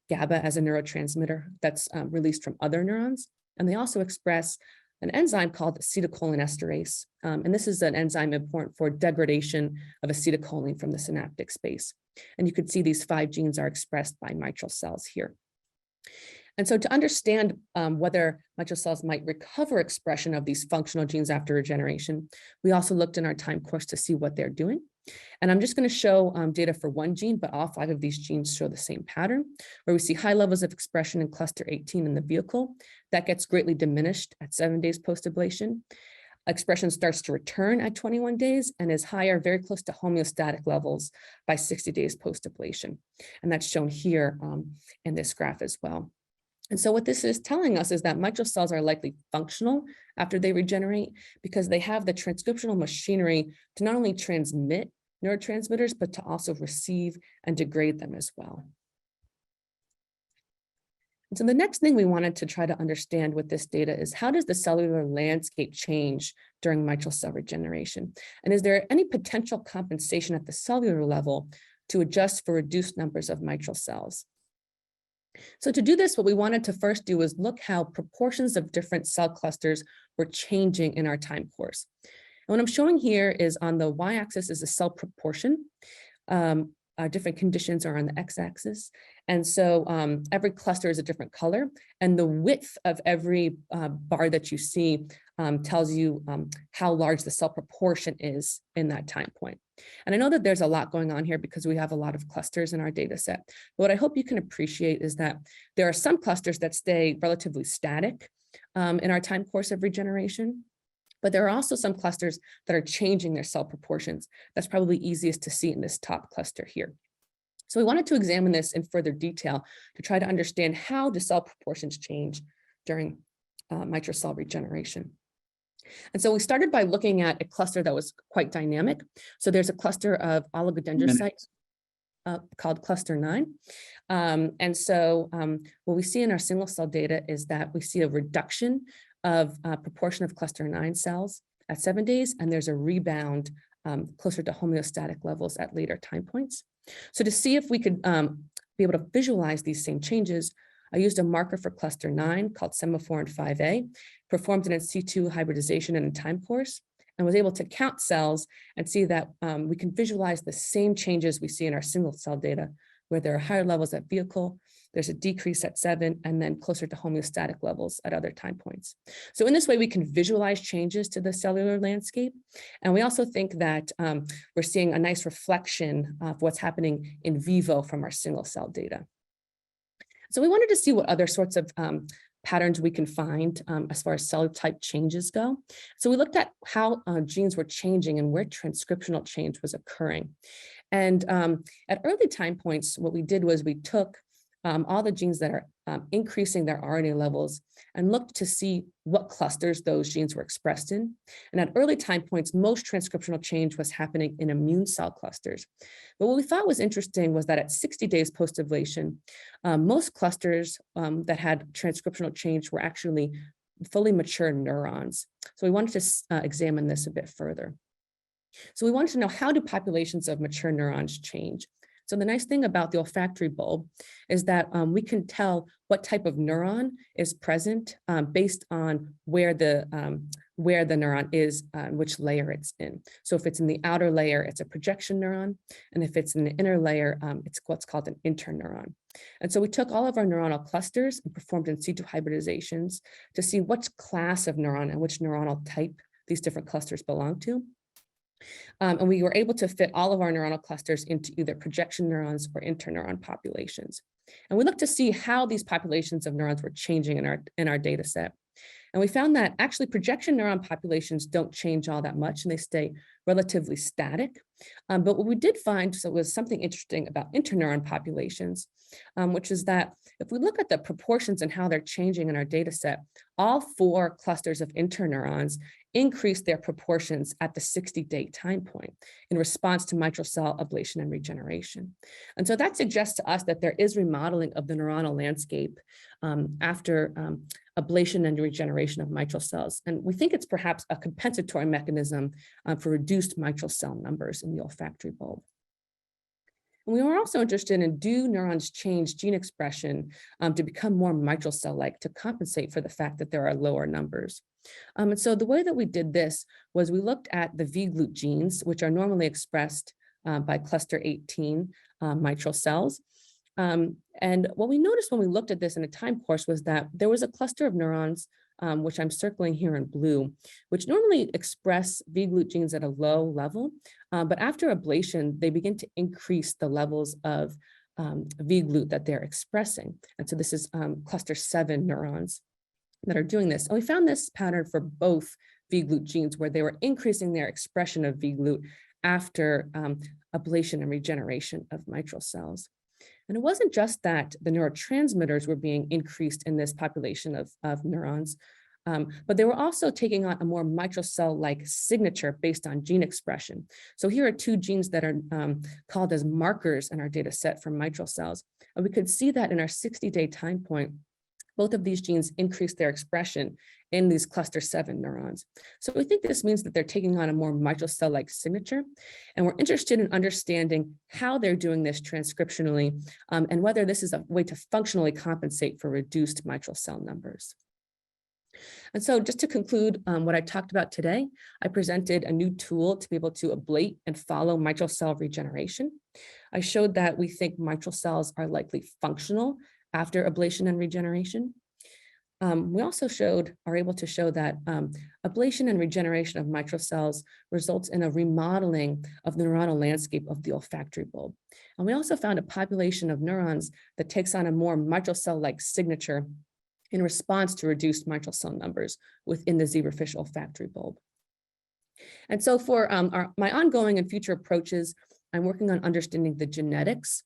GABA as a neurotransmitter that's released from other neurons. And they also express an enzyme called acetylcholinesterase. And this is an enzyme important for degradation of acetylcholine from the synaptic space. And you can see these 5 genes are expressed by mitral cells here. And so to understand whether mitral cells might recover expression of these functional genes after regeneration, we also looked in our time course to see what they're doing. And I'm just going to show data for one gene, but all 5 of these genes show the same pattern, where we see high levels of expression in cluster 18 in the vehicle. That gets greatly diminished at 7 days post-ablation. Expression starts to return at 21 days and is higher, very close to homeostatic levels by 60 days post-ablation. And that's shown here in this graph as well. And so what this is telling us is that mitral cells are likely functional after they regenerate because they have the transcriptional machinery to not only transmit neurotransmitters, but to also receive and degrade them as well. And so the next thing we wanted to try to understand with this data is, how does the cellular landscape change during mitral cell regeneration? And is there any potential compensation at the cellular level to adjust for reduced numbers of mitral cells? So to do this, what we wanted to first do is look how proportions of different cell clusters were changing in our time course. And what I'm showing here is on the y-axis is the cell proportion. Different conditions are on the x-axis. And so every cluster is a different color. And the width of every bar that you see tells you how large the cell proportion is in that time point. And I know that there's a lot going on here because we have a lot of clusters in our data set. But what I hope you can appreciate is that there are some clusters that stay relatively static in our time course of regeneration. But there are also some clusters that are changing their cell proportions. That's probably easiest to see in this top cluster here. So we wanted to examine this in further detail to try to understand how do cell proportions change during mitral cell regeneration. And so we started by looking at a cluster that was quite dynamic. So there's a cluster of oligodendrocytes called cluster 9. And so what we see in our single cell data is that we see a reduction of proportion of cluster 9 cells at 7 days, and there's a rebound closer to homeostatic levels at later time points. So to see if we could be able to visualize these same changes, I used a marker for cluster 9 called semaphorin 5A, performed an in situ hybridization in a time course, and was able to count cells and see that we can visualize the same changes we see in our single cell data, where there are higher levels at vehicle, there's a decrease at 7, and then closer to homeostatic levels at other time points. So in this way, we can visualize changes to the cellular landscape. And we also think that we're seeing a nice reflection of what's happening in vivo from our single cell data. So we wanted to see what other sorts of patterns we can find as far as cell type changes go. So we looked at how genes were changing and where transcriptional change was occurring. And at early time points, what we did was we took all the genes that are increasing their RNA levels and looked to see what clusters those genes were expressed in. And at early time points, most transcriptional change was happening in immune cell clusters. But what we thought was interesting was that at 60 days post-ablation, most clusters that had transcriptional change were actually fully mature neurons. So we wanted to examine this a bit further. So we wanted to know, how do populations of mature neurons change? So the nice thing about the olfactory bulb is that we can tell what type of neuron is present based on where the neuron is, which layer it's in. So if it's in the outer layer, it's a projection neuron. And if it's in the inner layer, it's what's called an interneuron. And so we took all of our neuronal clusters and performed in situ hybridizations to see which class of neuron and which neuronal type these different clusters belong to. And we were able to fit all of our neuronal clusters into either projection neurons or interneuron populations. And we looked to see how these populations of neurons were changing in our data set. And we found that actually projection neuron populations don't change all that much, and they stay relatively static. But what we did find was something interesting about interneuron populations, which is that if we look at the proportions and how they're changing in our data set, all 4 clusters of interneurons increase their proportions at the 60-day time point in response to mitral cell ablation and regeneration. And so that suggests to us that there is remodeling of the neuronal landscape after ablation and regeneration of mitral cells. And we think it's perhaps a compensatory mechanism for reduced mitral cell numbers in the olfactory bulb. And we were also interested in, do neurons change gene expression to become more mitral cell-like to compensate for the fact that there are lower numbers? And so the way that we did this was we looked at the V-glute genes, which are normally expressed by cluster 18 mitral cells. And what we noticed when we looked at this in a time course was that there was a cluster of neurons, which I'm circling here in blue, which normally express V-glute genes at a low level, but after ablation, they begin to increase the levels of V-glute that they're expressing. And so this is cluster 7 neurons that are doing this. And we found this pattern for both V-glute genes, where they were increasing their expression of V-glute after ablation and regeneration of mitral cells. And it wasn't just that the neurotransmitters were being increased in this population of neurons, but they were also taking on a more mitral cell-like signature based on gene expression. So here are 2 genes that are called as markers in our data set for mitral cells. And we could see that in our 60-day time point, both of these genes increase their expression in these cluster 7 neurons. So we think this means that they're taking on a more mitral cell-like signature, and we're interested in understanding how they're doing this transcriptionally and whether this is a way to functionally compensate for reduced mitral cell numbers. And so just to conclude what I talked about today, I presented a new tool to be able to ablate and follow mitral cell regeneration. I showed that we think mitral cells are likely functional after ablation and regeneration. We also are able to show that ablation and regeneration of mitral cells results in a remodeling of the neuronal landscape of the olfactory bulb. And we also found a population of neurons that takes on a more mitral cell-like signature in response to reduced mitral cell numbers within the zebrafish olfactory bulb. And so for my ongoing and future approaches, I'm working on understanding the genetics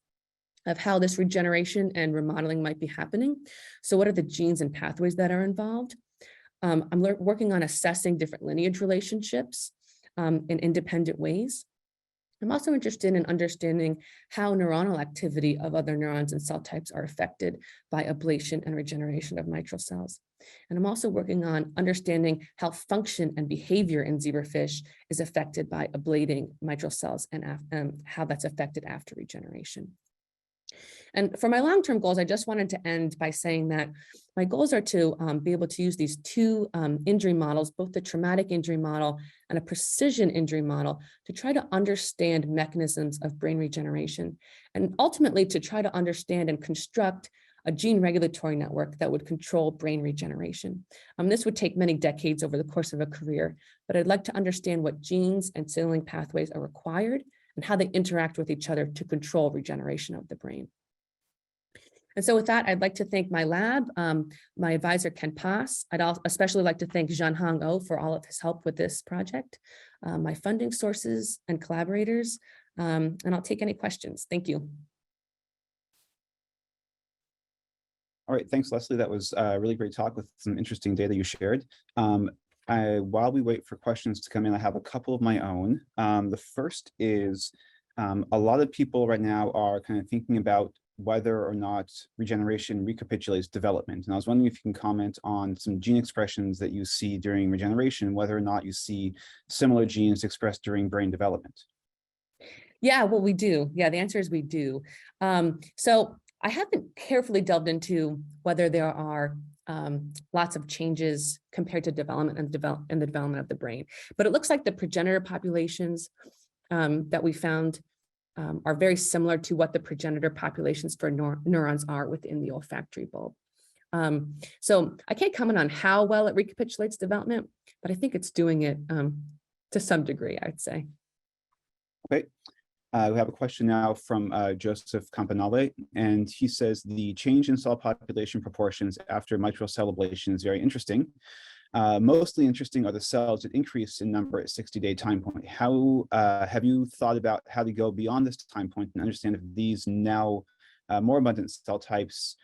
of how this regeneration and remodeling might be happening. So what are the genes and pathways that are involved? I'm working on assessing different lineage relationships in independent ways. I'm also interested in understanding how neuronal activity of other neurons and cell types are affected by ablation and regeneration of mitral cells. And I'm also working on understanding how function and behavior in zebrafish is affected by ablating mitral cells and how that's affected after regeneration. And for my long-term goals, I just wanted to end by saying that my goals are to be able to use these two injury models, both the traumatic injury model and a precision injury model, to try to understand mechanisms of brain regeneration, and ultimately to try to understand and construct a gene regulatory network that would control brain regeneration. This would take many decades over the course of a career, but I'd like to understand what genes and signaling pathways are required and how they interact with each other to control regeneration of the brain. And so with that, I'd like to thank my lab, my advisor, Ken Pass. I'd especially like to thank Jean-Hong Oh for all of his help with this project, my funding sources and collaborators, and I'll take any questions. Thank you. All right, thanks, Leslie. That was a really great talk with some interesting data you shared. While we wait for questions to come in, I have a couple of my own. The first is a lot of people right now are kind of thinking about whether or not regeneration recapitulates development. And I was wondering if you can comment on some gene expressions that you see during regeneration, whether or not you see similar genes expressed during brain development. Yeah, well, we do. Yeah, the answer is we do. So I haven't carefully delved into whether there are lots of changes compared to development and the development of the brain, but it looks like the progenitor populations that we found are very similar to what the progenitor populations for neurons are within the olfactory bulb. So I can't comment on how well it recapitulates development, but I think it's doing it to some degree, I'd say. Okay. We have a question now from Joseph Campanale, and he says the change in cell population proportions after mitral cell ablation is very interesting. Mostly interesting are the cells that increase in number at 60-day time point. How have you thought about how to go beyond this time point and understand if these now more abundant cell types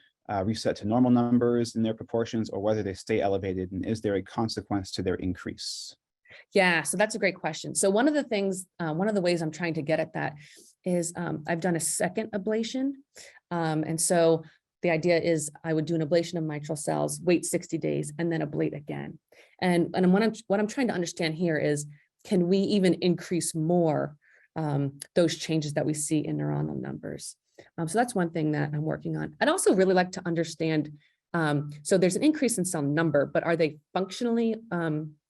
reset to normal numbers in their proportions, or whether they stay elevated, and is there a consequence to their increase? Yeah, so that's a great question. So one of the things, one of the ways I'm trying to get at that is I've done a second ablation. And so the idea is I would do an ablation of mitral cells, wait 60 days, and then ablate again. And what I'm trying to understand here is, can we even increase more those changes that we see in neuronal numbers? So that's one thing that I'm working on. I'd also really like to understand, so there's an increase in cell number, but are they functionally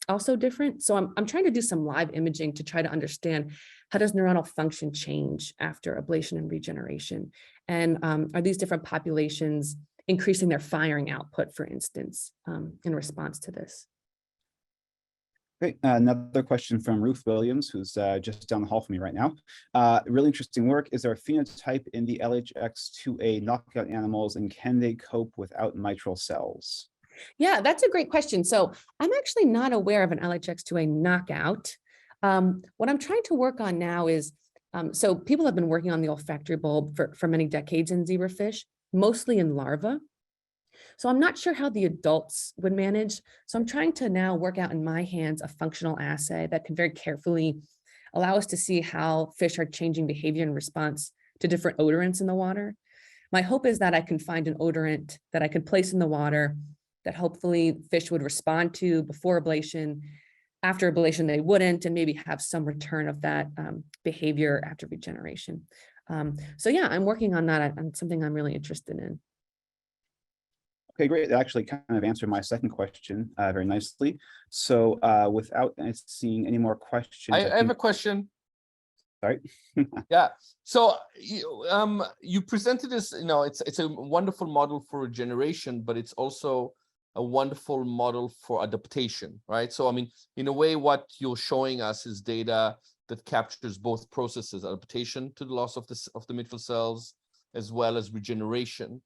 also different? So I'm trying to do some live imaging to try to understand, how does neuronal function change after ablation and regeneration? And are these different populations increasing their firing output, for instance, in response to this? Great. Another question from Ruth Williams, who's just down the hall from me right now. Really interesting work. Is there a phenotype in the LHX2A knockout animals, and can they cope without mitral cells? Yeah, that's a great question. So I'm actually not aware of an LHX2A knockout. What I'm trying to work on now is, so people have been working on the olfactory bulb for many decades in zebrafish, mostly in larvae. So I'm not sure how the adults would manage. So I'm trying to now work out in my hands a functional assay that can very carefully allow us to see how fish are changing behavior in response to different odorants in the water. My hope is that I can find an odorant that I could place in the water that hopefully fish would respond to before ablation. After ablation, they wouldn't, and maybe have some return of that behavior after regeneration. So yeah, I'm working on that. It's something I'm really interested in. Okay, great. That actually kind of answered my second question very nicely. So without seeing any more questions, I have a question. Sorry. Yeah. So you presented this, it's a wonderful model for regeneration, but it's also a wonderful model for adaptation, right? So, I mean, in a way, what you're showing us is data that captures both processes, adaptation to the loss of the mitral cells, as well as regeneration.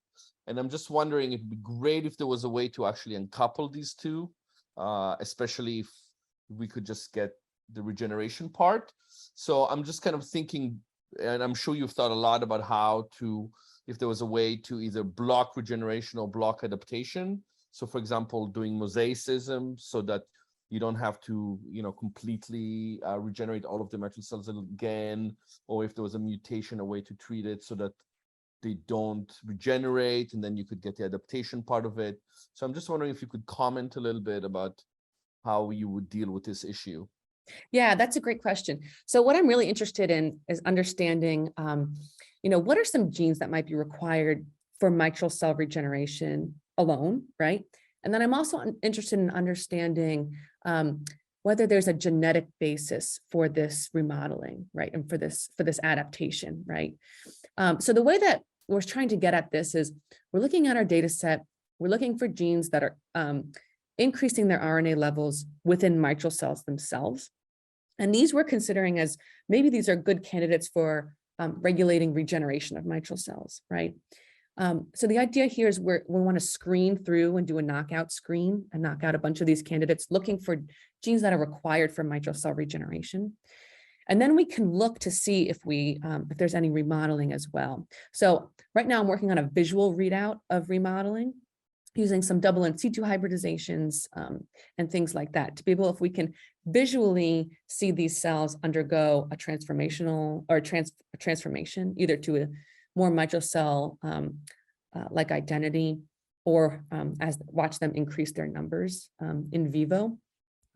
And I'm just wondering, it'd be great if there was a way to actually uncouple these two, especially if we could just get the regeneration part. So I'm just kind of thinking, and I'm sure you've thought a lot about how to, if there was a way to either block regeneration or block adaptation. So for example, doing mosaicism so that you don't have to, completely regenerate all of the mitral cells again, or if there was a mutation, a way to treat it so that they don't regenerate, and then you could get the adaptation part of it. So I'm just wondering if you could comment a little bit about how you would deal with this issue. Yeah, that's a great question. So what I'm really interested in is understanding, what are some genes that might be required for mitral cell regeneration alone, right? And then I'm also interested in understanding whether there's a genetic basis for this remodeling, right? And for this adaptation, right? So the way that we're trying to get at this is we're looking at our data set, we're looking for genes that are increasing their RNA levels within mitral cells themselves. And these we're considering as maybe these are good candidates for regulating regeneration of mitral cells, right? So the idea here is we want to screen through and do a knockout screen and knock out a bunch of these candidates looking for genes that are required for mitral cell regeneration. And then we can look to see if there's any remodeling as well. So right now I'm working on a visual readout of remodeling using some double in situ hybridizations and things like that to be able, if we can visually see these cells undergo a transformational or transformation, either to a more mitral cell like identity, or watch them increase their numbers in vivo.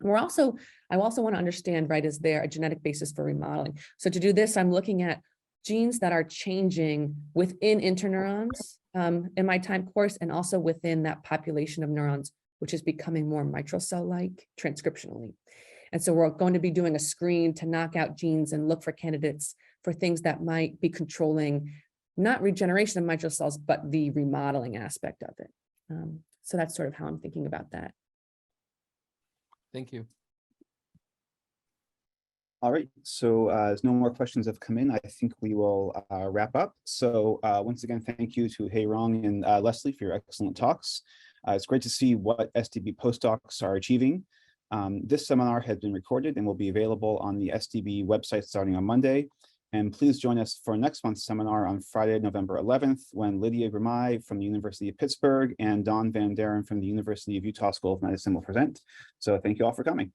I also want to understand, right, is there a genetic basis for remodeling? So to do this, I'm looking at genes that are changing within interneurons in my time course, and also within that population of neurons, which is becoming more mitral cell-like transcriptionally. And so we're going to be doing a screen to knock out genes and look for candidates for things that might be controlling not regeneration of mitral cells, but the remodeling aspect of it. So that's sort of how I'm thinking about that. Thank you. All right, so as no more questions have come in, I think we will wrap up. So once again, thank you to Hae Ryong and Leslie for your excellent talks. It's great to see what SDB postdocs are achieving. This seminar has been recorded and will be available on the SDB website starting on Monday. And please join us for next month's seminar on Friday, November 11th, when Lydia Grimay from the University of Pittsburgh and Don Van Daren from the University of Utah School of Medicine will present. So thank you all for coming.